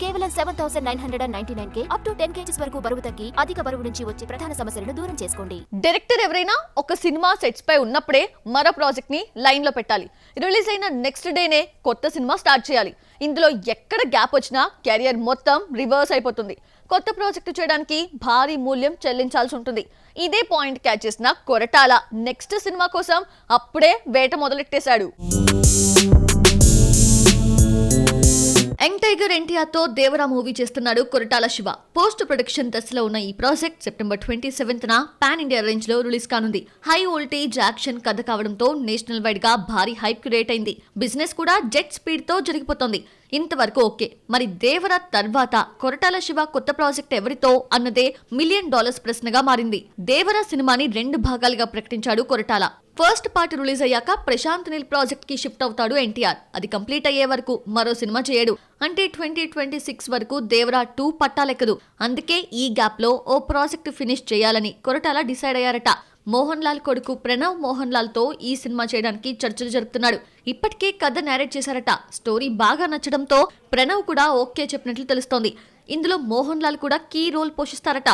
కేవలం 7,999K up to 10 kgs వరకు బరువు తగ్గి అధిక బరువు నుంచి వచ్చే ప్రధాన సమస్యలను దూరం చేసుకోండి. డైరెక్టర్ ఎవరైనా ఒక సినిమా సెట్స్ పై ఉన్నప్పుడే మరో ప్రాజెక్ట్ ని లైన్ లో పెట్టాలి. రిలీజ్ అయిన నెక్స్ట్ డేనే కొత్త సినిమా స్టార్ట్ చేయాలి. ఇందులో ఎక్కడ గ్యాప్ వచ్చినా కెరియర్ మొత్తం రివర్స్ అయిపోతుంది. కొత్త ప్రాజెక్టు చేయడానికి భారీ మూల్యం చెల్లించాల్సి ఉంటుంది. ఇదే పాయింట్ క్యాచ్ చేసిన కొరటాల నెక్స్ట్ సినిమా కోసం అప్పుడే వేట మొదలెట్టేశాడు. యంగ్ టైగర్ ఎన్టీఆర్ తో దేవరా మూవీ చేస్తున్నాడు కొరటాల శివ. పోస్ట్ ప్రొడక్షన్ దశలో ఉన్న ఈ ప్రాజెక్ట్ సెప్టెంబర్ 27న పాన్ ఇండియా రేంజ్ లో రిలీజ్ కానుంది. హై వోల్టేజ్ యాక్షన్ కథ కావడంతో నేషనల్ వైడ్ గా భారీ హైప్ క్రియేట్ అయింది. బిజినెస్ కూడా జెట్ స్పీడ్ తో జరిగిపోతోంది. ఇంతవరకు ఓకే, మరి దేవరా తర్వాత కొరటాల శివ కొత్త ప్రాజెక్ట్ ఎవరితో అన్నదే $1 మిలియన్ ప్రశ్నగా మారింది. దేవరా సినిమాని 2 భాగాలుగా ప్రకటించాడు కొరటాల. ఫస్ట్ పార్ట్ రిలీజ్ అయ్యాక ప్రశాంత్ నీల్ ప్రాజెక్ట్ కి షిఫ్ట్ అవుతాడు ఎన్టీఆర్. అది కంప్లీట్ అయ్యే వరకు మరో సినిమా చేయడు. అంటే 2026 వరకు దేవరా 2 పట్టాలెక్కదు. అందుకే ఈ గ్యాప్ లో ఓ ప్రాజెక్ట్ ఫినిష్ చేయాలని కొరటాల డిసైడ్ అయ్యారట. మోహన్ లాల్ కొడుకు ప్రణవ్ మోహన్ లాల్ తో ఈ సినిమా చేయడానికి చర్చలు జరుపుతున్నాడు. ఇప్పటికే కథ నేరేట్ చేశారట. స్టోరీ బాగా నచ్చడంతో ప్రణవ్ కూడా ఓకే చెప్పినట్లు తెలుస్తోంది. ఇందులో మోహన్ లాల్ కూడా కీ రోల్ పోషిస్తారట.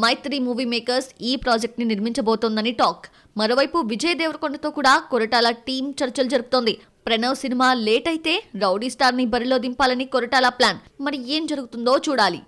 మైత్రి మూవీ మేకర్స్ ఈ ప్రాజెక్ట్ ని నిర్మించబోతోందని టాక్. మరోవైపు విజయ్ దేవరకొండతో కూడా కొరటాల టీం చర్చలు జరుపుతోంది. ప్రణవ్ సినిమా లేట్ అయితే రౌడీ స్టార్ ని బరిలో దింపాలని కొరటాల ప్లాన్. మరి ఏం జరుగుతుందో చూడాలి.